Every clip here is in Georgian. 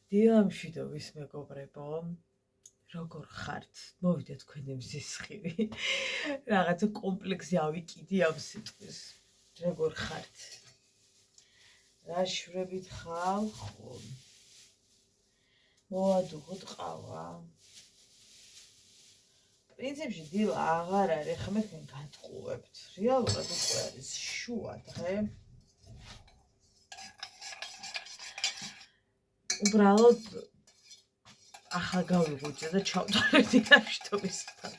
დილამშვიდობის მეგობრებო, როგორ ხართ? მოვიდა თქვენი მსისხლი. რაღაცა კომპლექსი ავიკიდი ამ სიტყვის. როგორ ხართ? რა შვებით ხალხო? მოვადუღოთ ყავა. პრინციპში დილა აღარ არის, ხა მე თქვენ გატყუებთ. რეალურად უკვე არის შუა დღე. უბრალოდ ახლა გავიღვიძე და ჩავტარებ დილამშვიდობისთან.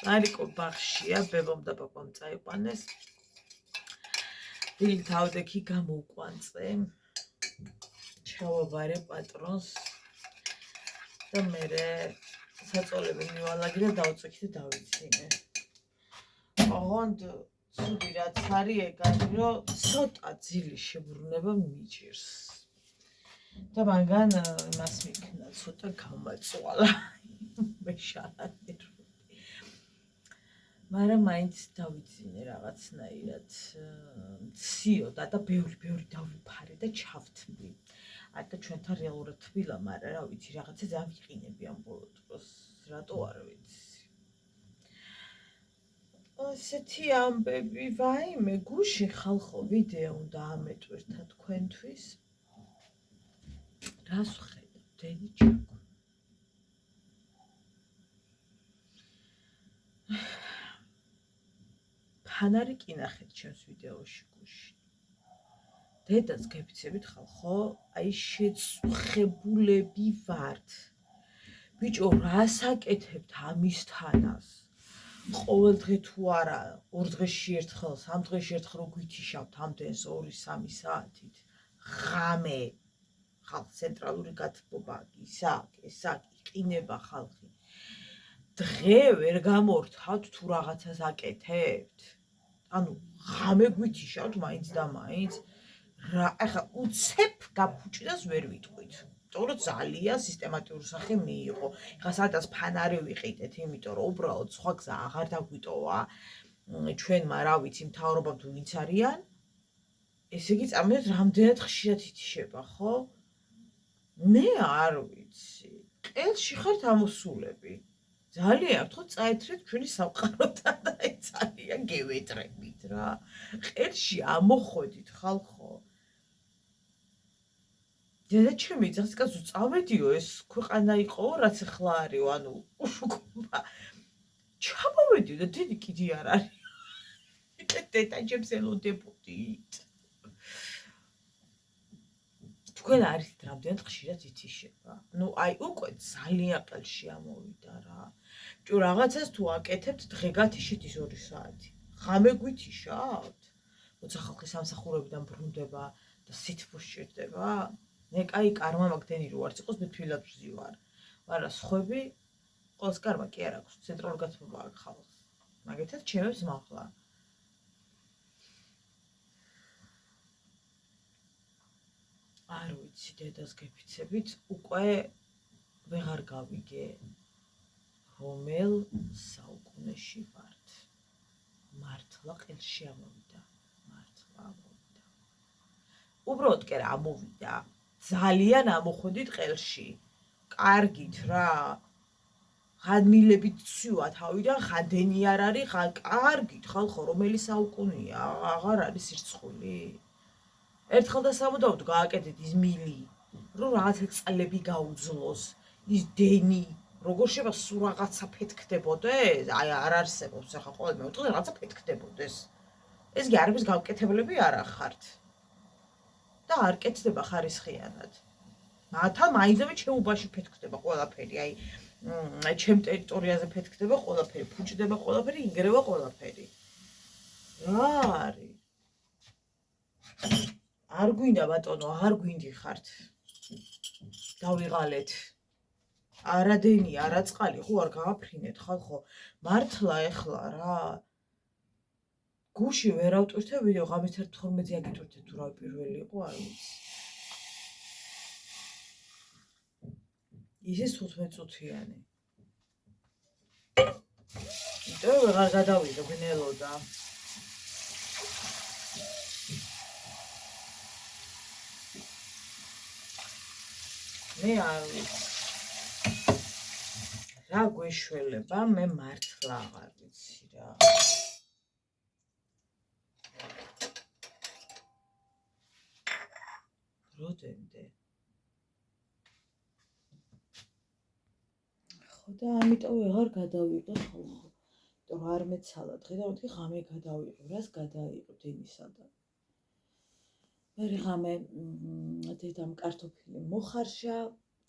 ლარიკო ბაღშია, ბებამ და პაპამ წაიყვანეს. დილით თავდექი გამოვკვანწე. ჩავაბარე პატრონს და მერე საწოლები მივალაგე და დავწვიქი და დავიცინე. ოღონდ ცუდი რაც არის ეგარი, რომ ცოტა ძილი შებრუნება მიჭირს. და მაგან იმას მიქნა ცოტა გამაწვალა. მე შარანერვები. მაგრამ მაინც დავიცინე რაღაცნაირად. ციოდა და ბევრი დავიფარე და ჩავთმდი. და ჩვენთან რეალურად თბილა, მაგრამ რა ვიცი, რაღაცა ძალიან ვიყინები ამ ბოლო დროს. რატო არ ვიცი. ასეთი ამბები, ვაიმე, გუში ხალხო, ვიდეო უნდა ამეტვირთა თქვენთვის. რას ვხედავ, დენი ჩაკო. ფანარი კინახეთ ჩემს ვიდეოში გუში. დედას გეფიცებით ხალხო, აი შეწუხებულები ვართ. ბიჭო, რას აკეთებთ ამისთანას? ყოველ დღე თუ არა, 2 დღეში ერთხელ, 3 დღეში ერთხელ რო გვითიშავთ ამდენს 2-3 საათით. ღამე. ხალხ ცენტრალური გათბობა, ისაკ, იყინება ხალხი. დღე ვერ გამორთავთ თუ რაღაცას აკეთებთ? ანუ ღამე გვითიშავთ მაინც და მაინც. ახლა უცებ გაფუჭდას ვერ ვიტყვით. იმიტომ ძალიან სისტემატიური სახე მიიღო. ახლა სადაც ფანარი ვიყიდეთ, იმიტომ რომ უბრალოდ სხვა გზა აღარ დაგვიტოვა. ჩვენმა რა ვიცი, მთავრობამ თუ ვინც არიან, ესე იგი წამოდეთ რამდენად ხშირად ითიშება, ხო? მე არ ვიცი. ყელში ხართ ამოსულები. ძალიან ხო წაეთრეთ ჩვენი სამყაროდან და ძალიან გევეტრებით რა. ყელში ამოხვედით ხალხო. დედა ჩემი ძახსკაც წავედიო ეს ქვეყანა იყო რაც ახლა არის, ანუ უშუქობა. ჩამოვედიო და დედი კიდე არ არის. დედა ჩემს ელოდებოდით. თქვენ არით რამდენად ხშირად ითიშება. ნუ აი უკვე ძალიან ყელში ამოვიდა რა. ბიჭო, რაღაცას თუ აკეთებთ, დღე გათიშეთ ის 2 საათი. ღამე გვითიშავთ? როცა ხალხი სამსახურებიდან ბრუნდება და სითბოს ჭირდება? მე კაი კარმა მაგდენი რო არც იყოს, მე თბილად ვზივარ. მაგრამ სხვები ყოველს კარმა კი არ აქვს, ცენტრალური გათბობა აქვს ხალხს. მაგეთად ჩემებს მაღლა. არ ვიცი, დედას გეფიცებით, უკვე ვეღარ გავიგე, რომელ საუკუნეში ვართ. მართლა ყელში ამოვიდა, მართლა ამოვიდა. უბრალოდ კი რა ამოვიდა, ძალიან ამოხვედით ყელში. კარგით რა. ხადმილებით ცვივა თავიდან, ხადენი არ არის, კარგით ხალხო, რომელი საუკუნეა, აღარ არის სირცხული. ერთხელ და სამუდამოდ გააკეთეთ ის მილი, რომ რაღაცა წლები გაუძლოს, ის დენი, როგორ შევა სულ რაღაცა ფეთქდებოდეს, აი არ არსებობს ახლა ყოველ მეოთხე რაღაცა ფეთქდებოდეს. ეს კი არების გავკეთებლები არ ახართ. და არ კეთდება ხარისხიანად. მათა მაინცდამე ჩემუბაში ფეთქდება ყველაფერი, აი ჩემ ტერიტორიაზე ფეთქდება ყველაფერი, ფუჭდება ყველაფერი, იგრევა ყველაფერი. რა არის? არ გვინდა ბატონო, არ გვინდიხართ. დავიღალეთ. არა დენი, არა წყალი, ხო არ გააფრინეთ ხალხო. მართლა ეხლა რა. გუში ვერ ავტვირთე ვიდეო, ღამის 12-ზე აგიტვირთე თუ რა პირველი იყო, არ ვიცი. ისე 15 წუთიანი. იმიტომ ვეღარ გადავიდა, გნელოდა. მე არ ვიცი რა გვეშველება, მე მართლა აღარ ვიცი რა. როდემდე? ხო და ამიტომ აღარ გადავიღე ხოლმე. იმიტომ რომ არ მეცალა დღე და მეთქი ღამე გადავიღე, რას გადაიღებ დენისა და მე ღამე დედამ კარტოფილი მოხარშა,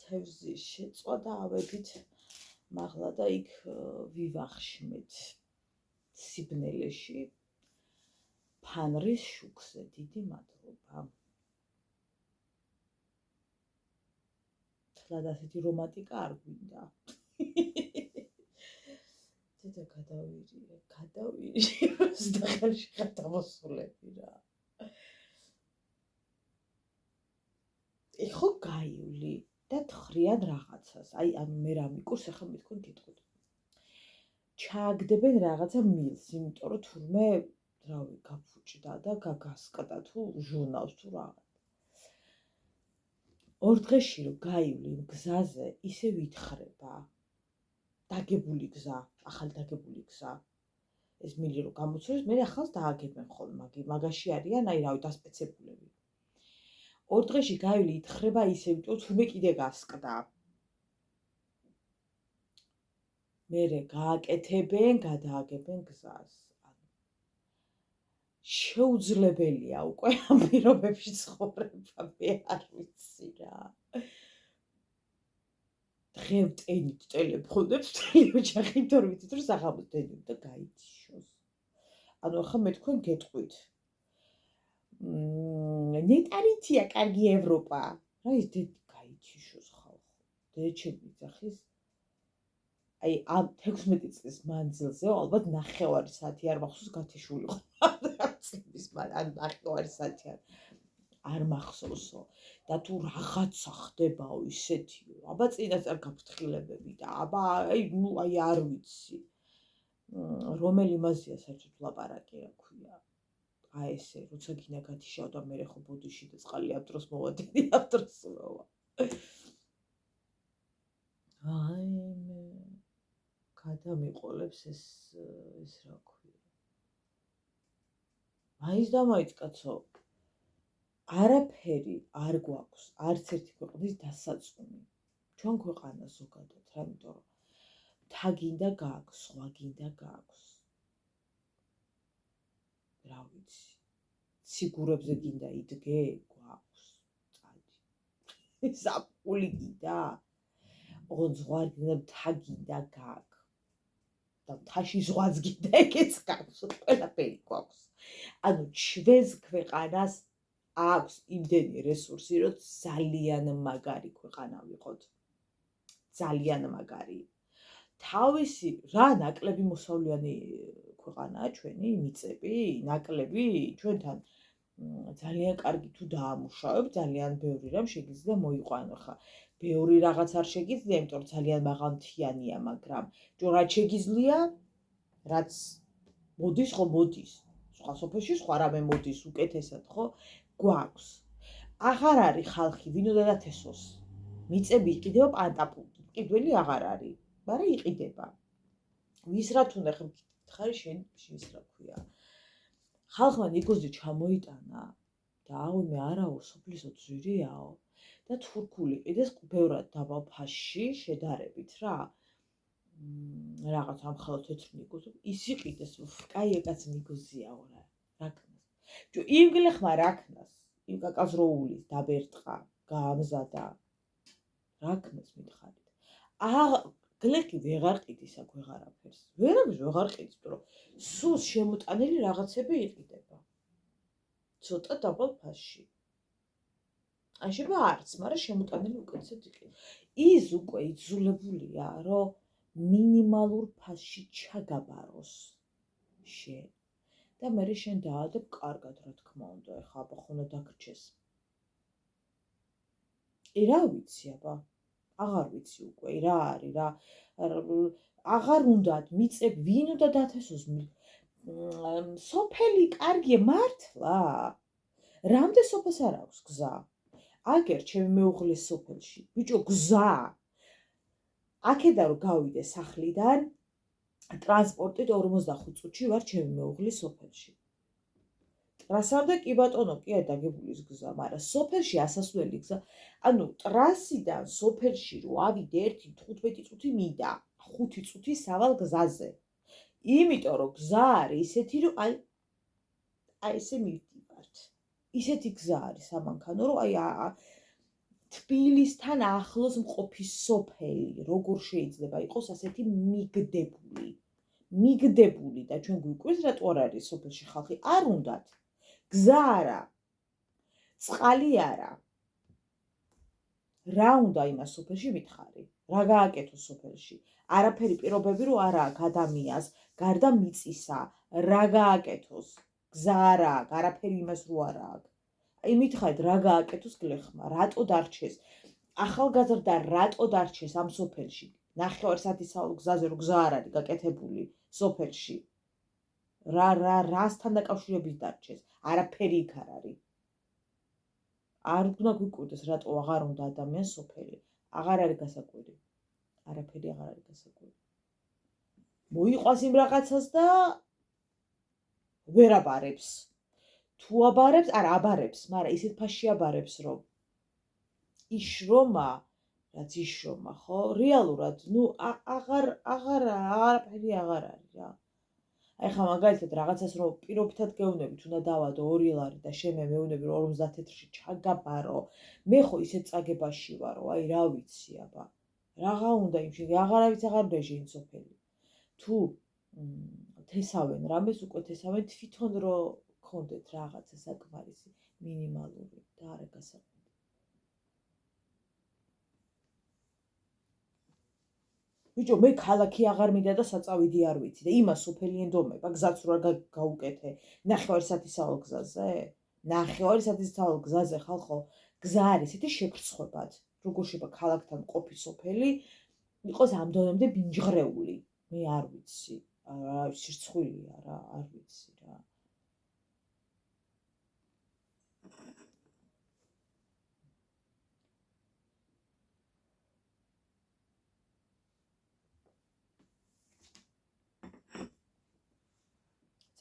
თევზი შეწვა და ავედით მაღლა და იქ ვივახშმეთ სიბნელეში ფანრის შუქზე. დიდი მადლობა. თლად ასეთი რომანტიკა არ გვინდა. დედა გადავირიე, და ხელში გადავასრულები რა. ეხო გაივლი და თხრიან რაღაცას. აი, ანუ მე რა მიკურს, ახლა მე თქვენ გეტყვით. ჩააგდებენ რაღაცა მილს, იმიტომ რომ თურმე, რავი, გაფუჭდა და გაგასკდა თუ ჟურნალს თუ რაღაც. ორ დღეში რომ გაივლი გზაზე, ისე ვითხრება. დაგებული გზა, ახალი დაგებული გზა. ეს მილი რომ გამოცურეს, მე ახალს დააგებენ ხოლმე, მაგაში არიან, აი რავი, დასპეცებულები. ორ დღეში გაივლი ითხრება ისე, იმიტომ თურმე კიდე გასკდა. მერე გააკეთებენ, გადააგებენ გზას. შეუძლებელია უკვე ამ პირობებში ცხოვრება, მე არ ვიცი რა. დღევტენით ტელეფონებს ოჯახი თორ ვიცით რომ საღამოს დედებ და გაიჩიშოს. ანუ ახლა მე თქვენ გეტყვით. ნეტარითია კარგი ევროპა. რა ის დედი გაიჩიშოს ხალხო. დედჩები ძახის აი ამ 16 წლის მანძილზე ალბათ 9 საათი არ მახსოვს გათიშულიყო. წლების ან 9 საათი არ მახსოვსო და თუ რაღაცა ხდებაო ისეთი, აბა წინასწარ გაფრთხილებები და აბა აი არ ვიცი. რომელი მაზია საერთოდ ლაპარაკი რა ქვია. აი ესე, როცა გინდა გათიშავ და მე ხო ბოდიში და წყალი ამ დროს მოვადენი, ამ დროს მოვა. აი მე გადამიყოლებს ეს რა ქვია. მაინც და მაინც კაცო არაფერი არ გვაქვს, არც ერთი ქვეყნის დასაწუნი. ჩვენ ქვეყანა ზოგადად, რა იმიტომ რომ თა გინდა გააქვს, სხვა გინდა გააქვს. რა ვიცი. ციგურებზე გინდა იდგე, გვაქვს, წადი. საფული გინდა. ოღონ ზღვარი გინდა, თა გინდა გააქვს. და თაში ზღვაც გინდა, ეგეც გააქვს, ყველაფერი გვაქვს. ანუ ჩვენს ქვეყანას აქვს იმდენი რესურსი, რომ ძალიან მაგარი ქვეყანა ვიყოთ. ძალიან მაგარი. თავისი რა ნაკლები მოსავლიანი ქვეყანაა ჩვენი მიწები, ნაკლები ჩვენთან ძალიან კარგი თუ დაამუშავებ, ძალიან ბევრი რამ შეგიძლია მოიყვანო ხა. ბევრი რაღაც არ შეგიძლია, იმიტომ რომ ძალიან მაღალმთიანია, მაგრამ ჯო რაც შეგიძლია, რაც მოდის ხო მოდის. სხვა სოფელში სხვა რამე მოდის უკეთესად, ხო? გვაქვს. აღარ არის ხალხი, ვინ უნდა დათესოს. მიწები იყიდება პანტაპუნტი, მყიდველი აღარ არის, მაგრამ იყიდება. ვის რა თუნდა ხარ შენ ის რა ქვია. ხალხმა ნიგოზი ჩამოიტანა და აღვიმე არაო, სოფლისო ძვირიაო და თურქული ყიდეს ბევრად დაბალ ფასში შედარებით რა. რაღაც ამხელო თეთრ ნიგოზი, ის იყიდეს, კაი ეკაც ნიგოზიაო რა. რაკნას. ჯო იმ გლეხმა რაკნას, იმ კაკაზროულის დაბერტყა, გაამზადა. რაკნას მითხარით. გლეხი ვეღარ ყიდის აქ ვეღარაფერს. ვეღარ ყიდის, რომ სულ შემოტანილი რაღაცები იყიდება. ცოტა დაბალ ფასში. აშება არც, მაგრამ შემოტანილი უკეთესად იყიდება. ის უკვე იძულებულია, რომ მინიმალურ ფასში ჩაგაბაროს შენ. და მე შენ დაადებ კარგად, რა თქმა უნდა, ეხლა აბა ხონა დაგრჩეს. რა ვიცი აბა. აღარ ვიცი უკვე რა არის რა. აღარ უნდათ მიწები, ვინ უნდა დათესოს სოფელი კარგია მართლა. რამდენ სოფელს არ აქვს გზა? აგერ ჩემი მეუღლის სოფელში. ბიჭო, გზა. აქედან რომ გავიდე სახლიდან, ტრანსპორტით 45 წუთში ვარ ჩემი მეუღლის სოფელში. ტრასამდე კი ბატონო, კი არ დაგებული ის გზა, მაგრამ სოფელში ასასვლელი გზა. ანუ ტრასიდან სოფელში რო ავიდე 1-15 წუთი მინდა, 5 წუთი სავალ გზაზე. იმიტომ რომ გზა არის ისეთი, რომ აი ესე მივდივართ. ისეთი გზა არის სამანქანო, რომ აი თბილისთან ახლოს მყოფი სოფელი, როგორ შეიძლება იყოს ასეთი მიგდებული და ჩვენ გვიკვირს რატო არ არის სოფელში ხალხი? არ უნდათ. გზა არა. წყალი არა. რა უნდა იმას სოფელში მითხარი? რა გააკეთოს სოფელში? არაფერი პირობები რო არა აქვს ადამიანს, გარდა მიწისა, რა გააკეთოს? გზა არა აქვს, არაფერი იმას რო არა აქვს. აი მითხარით რა გააკეთოს გლეხმა, რატო დარჩეს? ახალგაზრდა რატო დარჩეს ამ სოფელში? 9 საათის გზაზე რო გზა არ არის გაკეთებული სოფელში. რასთან დაკავშირებით დარჩეს? არაფერი იქ არ არის. არ უნდა გვიკვირდეს რატო აღარ უნდა ადამიანს სოფელი. აღარ არის გასაკვირი. არაფერი აღარ არის გასაკვირი. მოიყვას იმ რაღაცას და ვერ აბარებს. თუ აბარებს, არა აბარებს, მაგრამ ისეთ ფასში აბარებს, რომ იშრომა, რაც იშრომა, ხო? რეალურად, არაფერი აღარ არის რა. აი ხა მაგალითად რაღაცას რომ პირობითად გეუბნებით, უნდა დავადო 2 ლარი და შენ მეუბნები რომ 50 თეთრში ჩაგაბარო. მე ხო ისეთ წაგებაში ვარო, აი რა ვიცი აბა. რაღა უნდა იმ შეგი, აღარავის აღარ უნდა შენ სოფელი. თუ თესავენ რამეს უკვე თესავენ თვითონ რომ გქონდეთ რაღაცა საკმარისი მინიმალური და არა გასაკვირი. ბიჭო, მე ქალაქი აღარ მინდა და საწავიდი არ ვიცი და იმას სოფელი ენდომება, გზაც რო არ გაუკეთე 9 საათის გზაზე? 9 საათის გზაზე ხალხო, გზა არის ისეთი შეხრცხვებად. როგორ შეიძლება ქალაქთან ყოფი სოფელი იყოს ამ დონემდე ბინჯღრეული? მე არ ვიცი. რა სირცხვილია რა, არ ვიცი რა.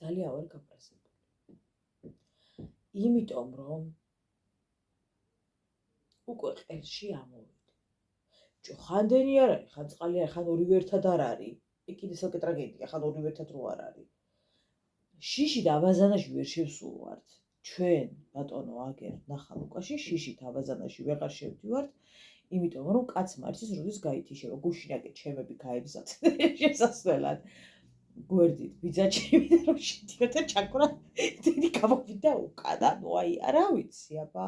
ძალიან ვარ გაფრასებული. იმიტომ რომ უკვე ყელში ამოვიდე. ხანდენი არ არის, ხან წყალი არ, ხან ორივე ერთად არ არის. კიდე სულ ტრაგედია, ხან ორივე ერთად რო არ არის. შიში და აბაზანაში ვერ შევსულვართ. ჩვენ ბატონო აგერ ნახა ლუკაში შიშით აბაზანაში ვეღარ შევდივართ, იმიტომ რომ კაცმა არის როდის გაითიშება, გუშინაკე ჩემები გაებზათ შესასვლელად. გვერდით ბიძაჩები და რომ შედიოდა და ჩაკვრა დიდი გამოვიდა უკან, ანუ აი რა ვიცი აბა.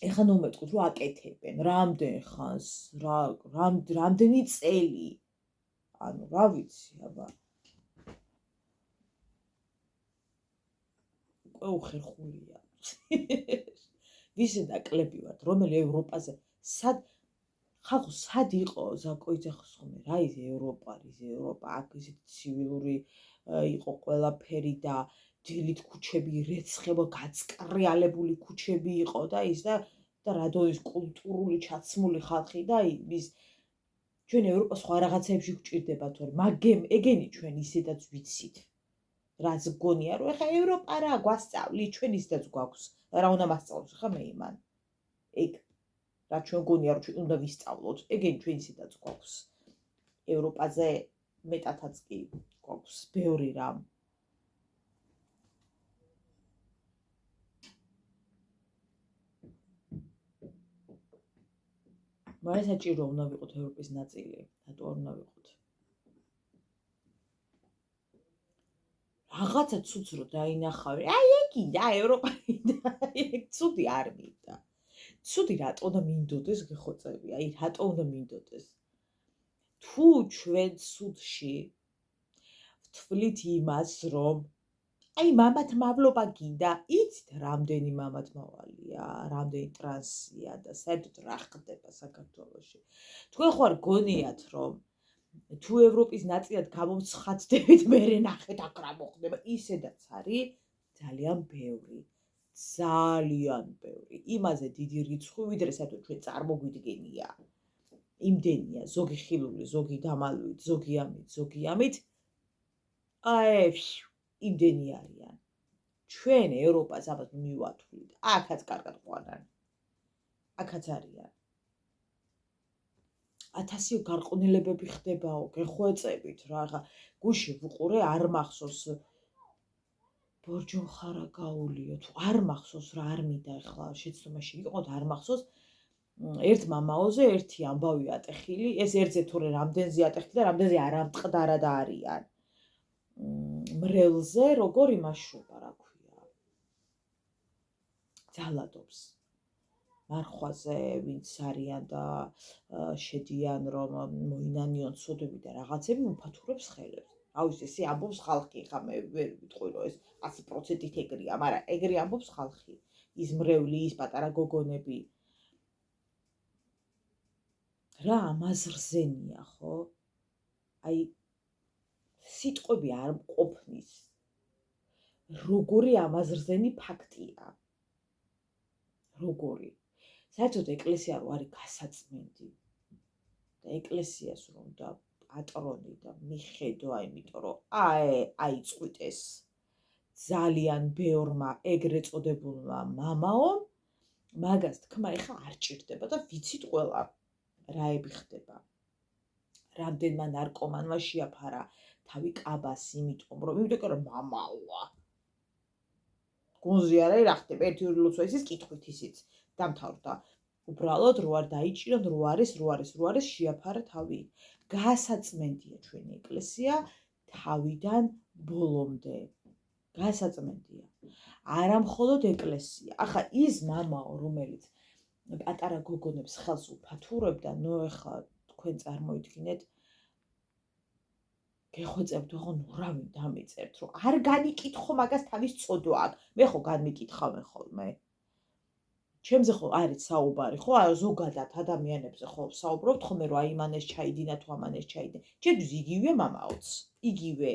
ეხლა ნომეტყოთ რომ აკეთებენ, რამდენ ხანს, რამდენი წელი. ანუ რა ვიცი აბა. უკვე უხერხულია. ვისი დაკლები ვართ, რომელი ევროპაზე, ხალხო სად იყო ზაკოიძე ხომ რა ის ევროპა, აქ ისეთი ცივილური იყო ყველაფერი და დილით ქუჩები რეცხება, გაწკრიალებული ქუჩები იყო და ის და რადონის კულტურული ჩაცმული ხალხი და ის ჩვენ ევროპა სხვა რაღაცებში გვჭირდება თორე მაგემ ეგენი ჩვენ ისედაც ვიცით. რაც გონია რომ ეხა ევროპა რა გვასწავლი, ჩვენ ისედაც გვაქვს. რა უნდა მასწავლოს ხა მე იმან. ეგ რა ჩვენ გონია რომ ჩვენ უნდა ვისწავლოთ, ეგენი ჩვენ ისედაც გვაქვს. ევროპაზე მეტათაც კი გვაქვს ბევრი რამ. მაგრამ საჭირო უნდა ვიყოთ ევროპის ნაწილი, რატო არ უნდა ვიყოთ? რაღაცა ცუდს რო დაინახავი, აი ეგიდა ევროპა და ეგ ცუდი არ მინდა. ცუდი რატო უნდა მინდოდეს გეხოწები, აი რატო უნდა მინდოდეს? თუ ჩვენ ცუდში ვთვლით იმას, რომ აი მამათ მავლობა გინდა, იცით რამდენი მამათ მავალია, რამდენი ტრანსია და საერთოდ რა ხდება საქართველოში. თქვენ ხარ გონიათ რომ თუ ევროპის ნაწილად გამომცხადდებით, მერე ნახეთ აქ რა მოხდება, ისედაც არის ძალიან ბევრი. ძალიან ბევრი. იმაზე დიდი რიცხვი, ვიდრე საერთოდ ჩვენ წარმოგვიდგენია. იმდენია, ზოგი ხილული, ზოგი დამალვით, ზოგი ამით, იმდენი არიან. ჩვენ ევროპას ამას მივათვლით. აქაც კარგად ყვანან. აქაც არიან. 1000 გარყვნილებები ხდებაო, გეხვეწებით რა. გუში ვუყურე, არ მახსოვს ბორჯომ ხარა გაულიო, თუ არ მახსოვს რა არ მინდა ახლა შეცდომაში ვიყოთ, არ მახსოვს ერთ მამაოზე ერთი ამბავი ატეხილი, ეს ერთზე თორე რამდენზე ატეხილი და რამდენზე არ ამტყდარად არიან. მრელზე როგორ იმაშობა, რა ქვია. ძალადობს. მარხვაზე ვინც არიან და შედიან რომ მოინანიონ ცოდები და რაღაცები უფათურებს ხელებს. აუის ესე ამბობს ხალხი, ხა მე ვერ ვიტყვი რომ ეს 100%-ით ეგრეა, მაგრამ ეგრე ამბობს ხალხი. ის მრევლი, ის პატარა გოგონები. რა ამაზრზენია, ხო? აი სიტყვები არ მყოფნის. როგორი ამაზრზენი ფაქტია. როგორი? საერთოდ ეკლესია რო არის გასაწმენდი. და ეკლესიას რომ და პატრონი და მიხედვა, იმიტომ რომ აიწყვიტეს ძალიან ბევრმა ეგრეთ წოდებულმა მამაომ, მაგას თქმა ეხა არ ჭირდება და ვიცით ყველა რაები ხდება. რამდენმა ნარკომანმა შეაფარა თავი კაბას, იმიტომ რომ მამაოა. გუნზი არა რა ხდება, ერთი ორი ლოცვა ისიც კითხვით ისიც დამთავრდა. უბრალოდ რო არ დაიჭირონ, რო არის შეაფარა თავი. გასაწმენდია ჩვენი ეკლესია თავიდან ბოლომდე. გასაწმენდია. არა მხოლოდ ეკლესია. ახლა ის მამაო, რომელიც პატარა გოგონებს ხელს უფათურებდა, ნუ ახლა თქვენ წარმოიდგინეთ, გეხვეწებთ, ხო, ნუ რა ვინ დამიწერთ, რომ არ განიკითხო მაგას თავის ცოდვა აქვს. მე ხო განმიკითხავენ ხოლმე. ჩემზე ხო არის საუბარი, ხო, ზოგადად ადამიანებზე ხო საუბრობთ ხოლმე, რომ აი მან ეს ჩაიდინა თუ ამან ეს ჩაიდინა. ჩემთვის იგივე მამაოც, იგივე.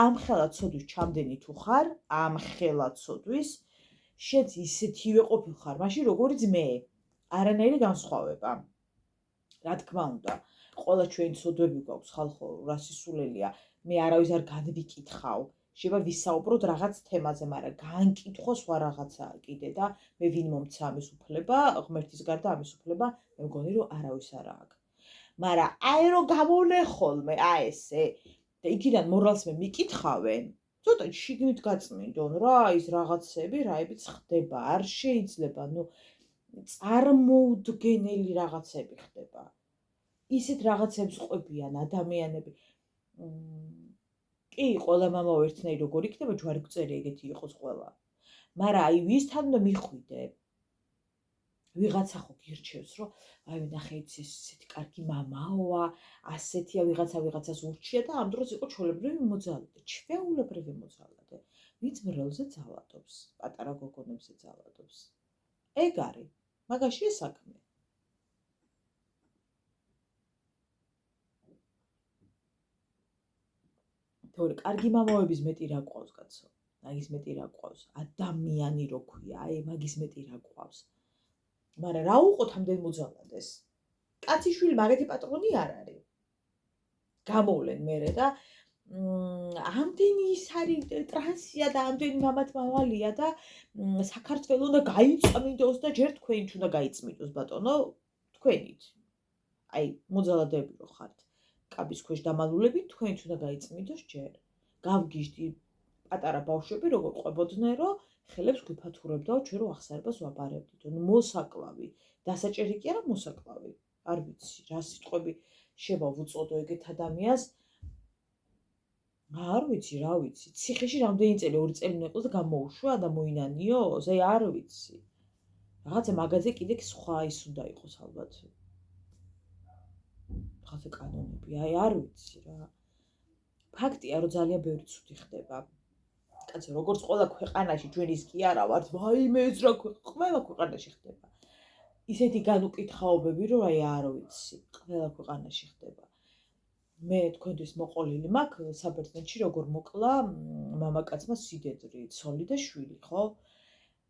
ამ ხელა ცოდვის ჩამდენი თუ ხარ, ამ ხელა ცოდვის, შენც ისეთივე ყოფილ ხარ, მაშინ როგორიც მე. არანაირი განსხვავება. რა თქმა უნდა, ყველა ჩვენი ცოდვები გვაქვს, ხალხო, რა სისულელია. მე არავის არ განვიკითხავ. შეიძლება ვისაუბროთ რაღაც თემაზე, მაგრამ განკითხო სხვა რაღაცაა კიდე და მე ვინ მომცა ამის უფლება, ღმერთის გარდა ამის უფლება, მე მგონი რომ არავის არ აქვს. მაგრამ აი რომ გამოვლე ხოლმე, ესე და იქიდან მორალს მე მიკითხავენ, ცოტა შიგნით გაწმინდონ რა, ის რაღაცები, რაებიც ხდება, არ შეიძლება, ნუ წარმოუდგენელი რაღაცები ხდება. ისეთ რაღაცებს ყვებიან ადამიანები. კი, ყველა მამაო ერთნაირი როგორ იქნება, ჯვარი გვწერი ეგეთი იყოს ყველა. მაგრამ აი ვისთან უნდა მიხვიდე. ვიღაცა ხო გირჩევს, რომ აი ნახე იცი ესეთი კარგი მამაოა, ასეთია ვიღაცას ურჩია და ამ დროს იყო ჩვეულებრივი მოძალადე. ჩვეულებრივი მოძალადე. ვინც მრევლზე ძალადობს, პატარა გოგონებზე ძალადობს. ეგ არის. მაგაშია საქმე. თორე კარგი მამაოების მეტი რა გვყავს, კაცო. მაგის მეტი რა გვყავს. ადამიანი რო ქვია, აი მაგის მეტი რა გვყავს. მაგრამ რა უყოთ ამდენ მოძალადეს? კაციშვილი მაგეთი პატრონი არ არის. გამოვლენ მერე და ამდენი ის არის ტრანსია და ამდენი მამათმავალია და საქართველოს უნდა გაიწმინდოს და ჯერ თქვენით უნდა გაიწმინდოს ბატონო, თქვენით. აი მოძალადეები რო ხართ. კაბის ქვეშ დამალულები თქვენით უნდა გაიწმინდოს ჯერ. გავგიჟდი პატარა ბავშვები როგორ ყვებოდნენ, რომ ხელებს გვიფათურებდაო ჩვენ რო ახსარებას ვაბარებდით. მოსაკლავი, დასაჭერი კი არა მოსაკლავი. არ ვიცი, რა სიტყვები შევა ვუწოდო ეგეთ ადამიანს. არ ვიცი, რა ვიცი. ციხეში რამდენი წელი, 2 წელი ნეყო და გამოუშვა და მოინანიო? აი არ ვიცი. რაღაცა მაგაზე კიდე სხვა ის უნდა იყოს ალბათ. რაღაცა კანონები, აი არ ვიცი რა. ფაქტია, რომ ძალიან ბევრი ცუდი ხდება. კაცო, როგორც ყველა ქვეყანაში, ჩვენ ის კი არა ვართ, ვაიმე ეს რა ყველა ქვეყანაში ხდება. ისეთი განუკითხაობები, რომ აი არ ვიცი, ყველა ქვეყანაში ხდება. მე თქვენთვის მოყოლილი მაქვს საბერძნეთში როგორ მოკლა მამაკაცმა სიდედრი, ცოლი და შვილი, ხო?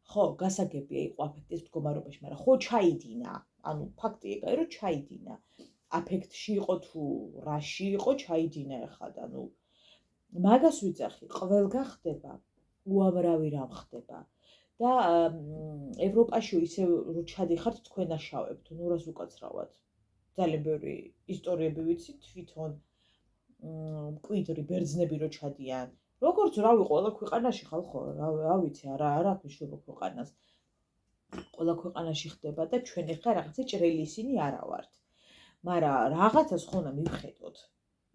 ხო, გასაგებია იყო აფექტის მდგომარეობაში, მაგრამ ხო ჩაიდინა. ანუ ფაქტი ეგაა, რომ ჩაიდინა. აფექტში იყო თუ რაში იყო, ჩაიდინა ეხლა, ანუ მაგას ვიძახი, ყველგან ხდება, უამრავი რამ ხდება. და ევროპაში ისე რო ჩადიხართ თქვენ ნაშავებთ, ნუ რას უკაცრავად. ძალიან ბევრი ისტორიები ვიცით თვითონ მკვიდრი ბერძნები რო ჩადიან. როგორც რავი, ყველა ქვეყანაში ხალხო, რა ვიცი, არა აქვს მნიშვნელობა ქვეყანას. ყველა ქვეყანაში ხდება და ჩვენ ახლა რაღაცა ჭრელი ისინი არა ვართ. მაგრამ რაღაცას ხო უნდა მივხედოთ.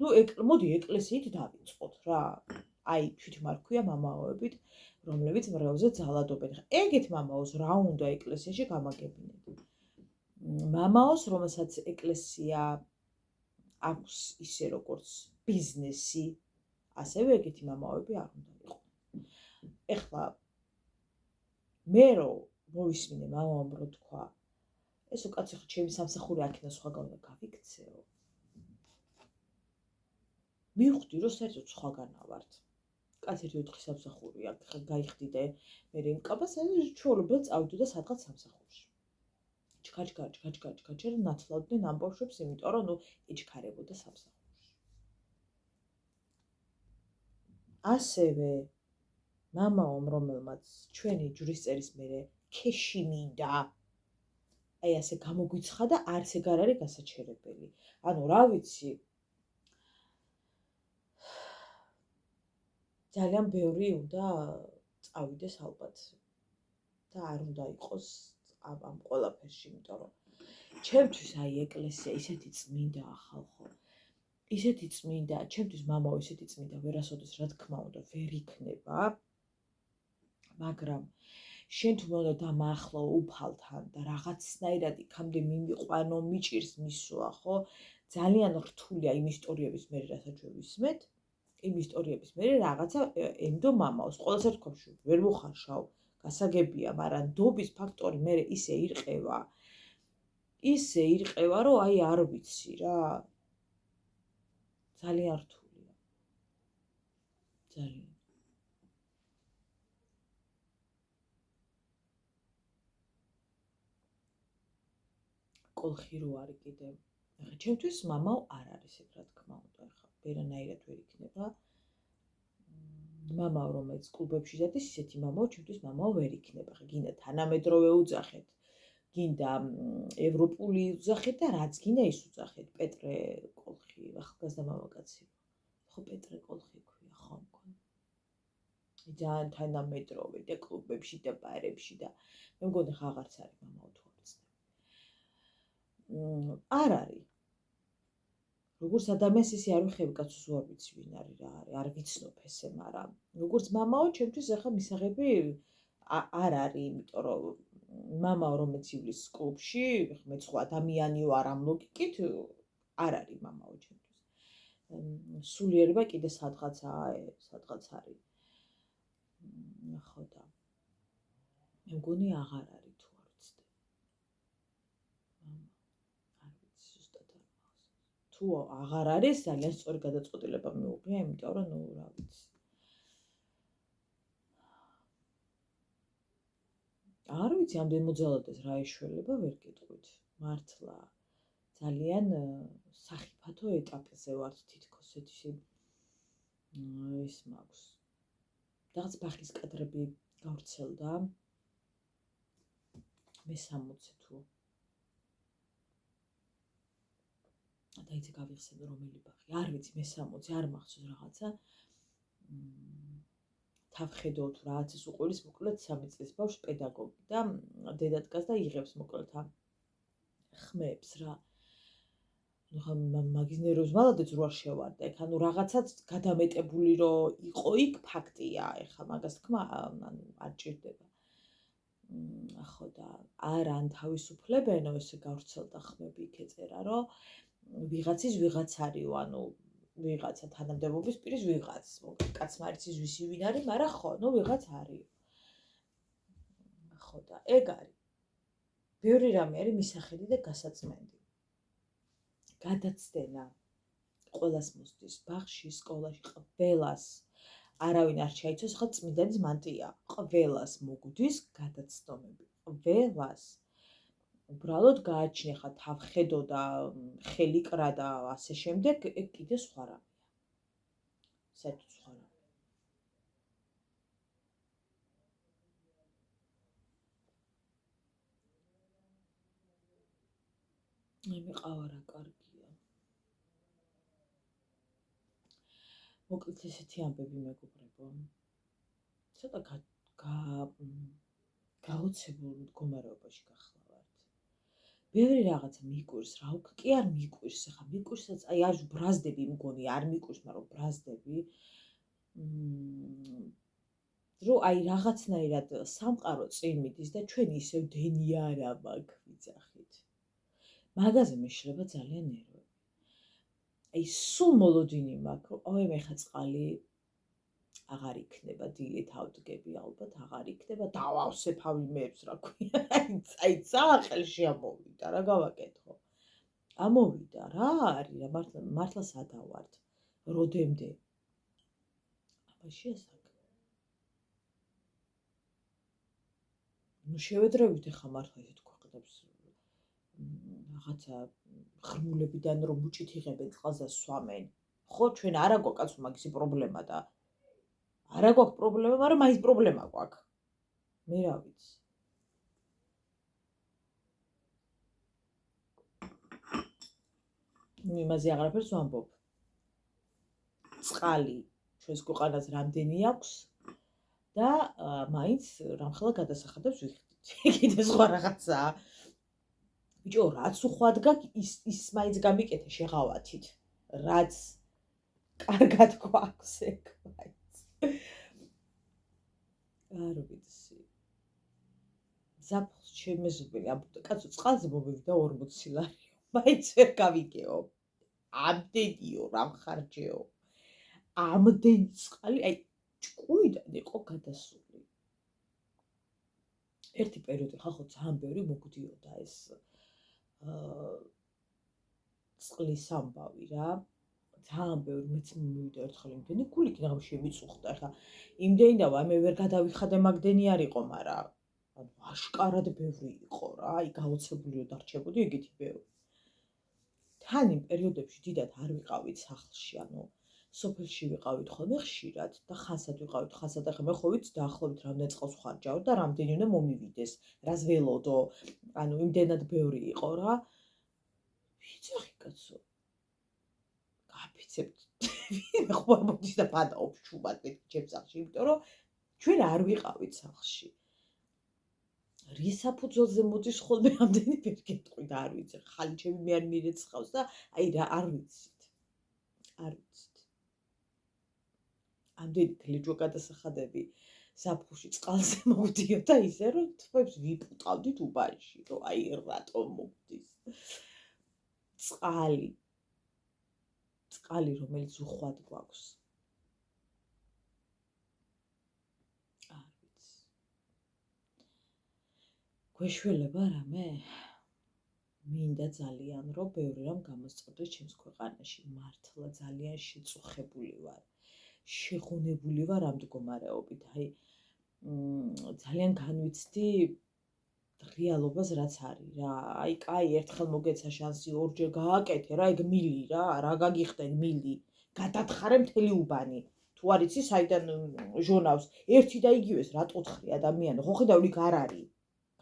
ნუ მოდი ეკლესიით დავიწყოთ რა. აი თვითმარქვია მამაოებით, რომლებიც მრევლზე ძალადობენ. ეგეთ მამაოს რა უნდა ეკლესიაში გამაგებინეთ? მამაოს, რომელსაც ეკლესია აქვს ისე როგორც ბიზნესი, ასევე ეგეთი მამაოები არ უნდა იყვნენ. ეხლა მე რო მოვისმინე მამამ რო თქვა, ესო კაცი ხო ჩემი სამსახური აქედა სხვაგან უნდა გავიქცეო. მივხვდი რომ საერთოდ სხვაგანა ვართ. კაცი 4 სამსახური აქ გაიხდიდე, მე იმკაბას ჩვეულებრივ წავიდო და სადღაც სამსახურში. ჩქაჩქაჩქაჩქაჩქაჩ ნათლავდნენ ამ ბავშვებს, იმიტომ რომ ნუ ეჩქარებოდა სამსახურში. ასევე მამაომ, რომელმაც ჩვენი ჯვრისწერის მერე ქეში მინდა, აი ასე გამოგვიცხადა, არც ეგ არ არის გასაჩერებელი. ანუ რა ვიცი, ძალიან ბევრი უნდა წავიდეს ალბათ და არ უნდა იყოს ამ ყველაფერში, იმიტომ რომ ჩემთვის აი ეკლესია ისეთი წმინდა ხალხო, ისეთი წმინდა, ჩემთვის მამაო ისეთი წმინდა, ვერასოდეს რა თქმა უნდა ვერ იქნება, მაგრამ შენ თუ უნდა დამაახლო უფალთან და რაღაცნაირად იქამდე მიმიყვანო, მიჭირს მისვლა, ხო? ძალიან რთულია იმ ისტორიების მერე, რასაც ვისმენთ, იმ ისტორიების მერე რაღაცა ემდო მამაოს. ყოველს ერთქვაში ვერ მოხარშავ, გასაგებია, მაგრამ დობის ფაქტორი მერე ისე ირყევა, რომ აი არ ვიცი რა. ძალიან რთულია. ძალიან. კოლხი რო არის კიდე. ახლა ჩემთვის მამაო არ არის ეგ, რა თქმა უნდა, ახლა ვერანაირად ვერ იქნება. მამაო, რომელიც კლუბებში დადის, ისეთი მამაო ჩემთვის მამაო ვერ იქნება. ხა გინდა თანამედროვე უძახეთ, გინდა ევროპული უძახეთ და რაც გინდა ის უძახეთ. პეტრე კოლხი, ახალგაზრდა მამაკაცი. ხო პეტრე კოლხი ქვია, ხო მგონი. ძალიან თანამედროვე და კლუბებში და ბარებში და მე მგონი ხა აღარც არის მამაო თუ არ ცდები. არ არის. როგორც ადამიანს ისე არ ვიხები კაცს უარ ვიცი ვინ არის რა არის, არ ვიცნობ ესე, მაგრამ როგორც მამაო ჩემთვის ახლა მისაღები არ არის, იმიტომ რომ მამაო რომელიც ივლის კლუბში, მე სხვა ადამიანი ვარ ამ ლოგიკით, არ არის მამაო ჩემთვის. სულიერება კიდე სადღაცაა, სადღაც არის. ხო და მე მგონი აღარ არის თუ არ ვცდები. არ ვიცი ზუსტად არ მახსოვს. თუ აღარ არის, ძალიან სწორი გადაწყვეტილება მიუღია, იმიტომ რომ ნუ რა ვიცი. არ ვიცი, ამდენ მოძალადეს რა ეშველება, ვერ გეტყვით. მართლა ძალიან სახიფათო ეტაპზე ვართ თითქოს ეთში. ის მაქვს. რაღაც ბახის კადრები გავრცელდა. მე-60 თუ. დაიце გავიხსენო რომელი ბახი. არ ვიცი, მე-60 არ მახსოვს რაღაცა. თავხედო თუ რაღაც ის უყურის, მოკლედ 3 წლის ბავშვი პედაგოგი და დედა დგას და იღებს მოკლედ ამ ხმებს რა. ნუ ხა მაგის ნერვებს მალადეც რო არ შევარდა, ეხა ნუ რაღაცაც გადამეტებული რო იყო იქ ფაქტია, ეხა მაგას თქმა ანუ არ ჭირდება. ხო და არან თავისუფლებენო ესე გავრცელდა ხმები იქ ეწერა, რომ ვიღაცის ვიღაც არისო, ანუ ვიღაცა თანამდებობის პირის ვიღაც. კაცმა არ იცის ვისი ვინ არის, მაგრამ ხო, ნუ ვიღაც არის. ხო და ეგ არის. ბევრი რამე არის მისახედი და გასაწმენდი. გადაცდენა ყველას მოსდის ბაღში, სკოლაში, ყველას. არავინ არ შეიცავს, ხა წმინდანის მანტია. ყველას მოგვდის გადაცდომები. ყველას. უბრალოდ გააჩნია ხა თავხედო და ხელი კრა და ასე შემდეგ, ეგ კიდე სხვა რამეა. საერთოდ სხვა რამეა. მიყავა რა კარგია. მოკლედ ესეთი ამბები მეგობრებო. ცოტა გაოცებულ მდგომარეობაში გახლავართ. ბევრი რაღაცა მიკვირს, რა უკვე კი არ მიკვირს, ახლა მიკვირსაც, აი არ ბრაზდები მგონი, არ მიკვირს, მაგრამ ბრაზდები. რომ აი რაღაცნაირად სამყარო წინ მიდის და ჩვენ ისევ დენი არა მაქვს ვიძახით. მაგაზე მეშლება ძალიან ნერვები. აი სულ მოლოდინი მაქვს, რომ აი მე ხა წყალი აღარ იქნება, დილით ავდგები ალბათ, აღარ იქნება, დავავსებ ავიმეებს, რა ქვია. აი წახელში ამოვიდა, რა გავაკეთო. ამოვიდა, რა არის, რა მართლა სადავართ, როდემდე. აბაში ესაკ. ნუ შევედრევით ახლა მართლა ისეთ ქვეყნებს რაღაცა ღრმულებიდან რომ მუჭით იღებენ წყალს და სვამენ. ხო, ჩვენ არა გვაქვს კაცო მაგისი პრობლემა და არა გვაქვს პრობლემა, მაგრამ მაინც პრობლემა გვაქვს. მე რა ვიცი. იმაზე აღარაფერს ვამბობ. წყალი ჩვენს ქვეყანას რამდენი აქვს და მაინც რამხელა გადასახადებს ვიხდით. კიდე სხვა რაღაცაა. ბიჭო, რაც უხვად გაქვს, ის მაინც გამიკეთე შეღავათით. რაც კარგად გვაქვს ეგ მაინც. არ ვიცი. ზაფხულს შემეზობელი ამბობდა, კაცო, წყალზე მომივიდა 40 ლარი. მაინც ვერ გავიგეო. ამდენიო, რა მხარჯეო. ამდენი წყალი, აი, ჭკუიდან იყო გადასული. ერთი პერიოდი ხალხო ძალიან ბევრი მოგვდიოდა ეს წყლის ამბავი რა. ძალიან ბევრი მეც მივიდა ერთხელ იმდენი გული კი რაღაც შემიწუხდა. ახლა იმდენი და მე ვერ გადავიხადე მაგდენი არ იყო, მაგრამ ანუ აშკარად ბევრი იყო რა. აი გაოცებული რომ დარჩებოდი ეგეთი ბევრი. თან იმ პერიოდებში დიდად არ ვიყავით სახლში, ანუ სოფელში ვიყავით ხოლმე ხშირად და ხანსად ვიყავით, ხანსად ახლა მე ხო ვიცი დაახლოებით რამდენი წყალს ვხარჯავ და რამდენი უნდა მომივიდეს, რას ველოდო, ანუ იმდენად ბევრი იყო რა. ვიძახი კაცო. გაფიცებთ. ხო მოდის და პადაობს ჩუმად მეთქი ჩემს სახლში, იმიტომ რომ ჩვენ არ ვიყავით სახლში. რის საფუძველზე მოდის ხოლმე ამდენი ვერ გეტყვი და არ ვიცი. ხალი ჩემი მე არ მირეცხავს და აი რა არ ვიცით. არ ვიცით. ამდენი გლეჯვა გადასახადები ზაფხულში წყალზე მოვდიოდა ისე რომ თვებს ვიპუტავდით უბანში, რომ აი რატომ მოვდის. წყალი რომელიც უხვად გვაქვს. არ ვიცი. გვეშველება რამე? მინდა ძალიან რომ ბევრი რამ გამოსწორდეს ჩემს ქვეყანაში. მართლა ძალიან შეწუხებული ვარ. შეღონებული ვარ ამ მდგომარეობით. აი ძალიან განვიცდი რეალობას რაც არის რა. აი კაი ერთხელ მოგეცა შანსი ორჯერ გააკეთე რა, ეგ მილი რა გაგიხდენ მილი. გადათხარე მთელი უბანი. თუ არ იცი საიდან ჟონავს, ერთი და იგივეს რატო თხრი ადამიანი, ხო ხედავ იქ არ არის.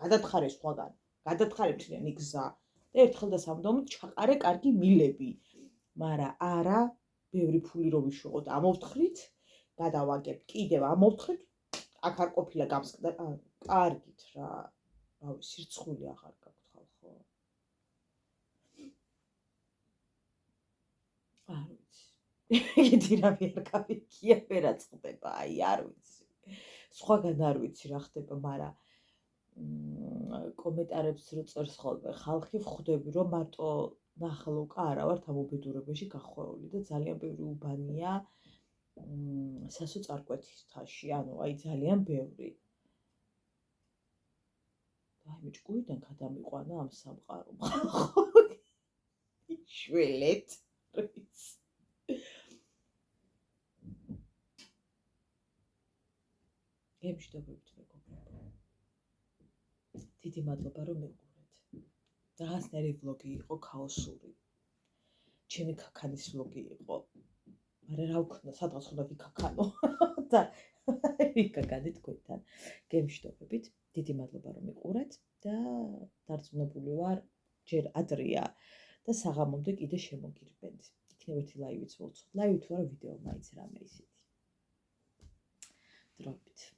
გადათხარე სხვაგან. გადათხარე მთლიანი გზა. და ერთხელ და სამუდამოდ ჩაყარე კარგი მილები. მაგრამ არა, ბევრი ფული რომ ვიშოღოთ, ამოვთხრით, გადავაგებთ, კიდევ ამოვთხრით, აქ არ ყოფილა გამსკდა, კარგით რა. რავი, სირცხული აღარ გაქვთ ხალხო. არ ვიცი. ეგეთი რამე არ გავიგია, ვერა წყდება, აი არ ვიცი. სხვაგან არ ვიცი რა ხდება, მაგრამ კომენტარებს რო წერს ხოლმე ხალხი, ვხვდები რომ მარტო ნახელოვკა არა ვართ ამ უბედურებაში გახვეული და ძალიან ბევრი უბანია სასოწარკვეთისთაში, ანუ აი ძალიან ბევრი. აი მე ჭკუიდან გადამიყვანა ამ სამყარომ. შველეთ. გემშვიდობებით მეგობრებო. დიდი მადლობა რომ მიყურეთ. რაღაცნაირი ვლოგი იყო ქაოსური. ჩემი ქაქანის ვლოგი იყო. მაგრამ რა ვქნა, სადღაც უნდა ვიქაქანო და ვიქაქანით თქვენთან. გემშვიდობებით. დიდი მადლობა რომ მიყურეთ და დარწმუნებული ვარ, ჯერ ადრეა და საღამომდე კიდე შემოგირბენთ. იქნებ ერთი ლაივიც ვულწოთ. ლაივით ვარ ვიდეო მაინც რამე ისეთი. დროებით.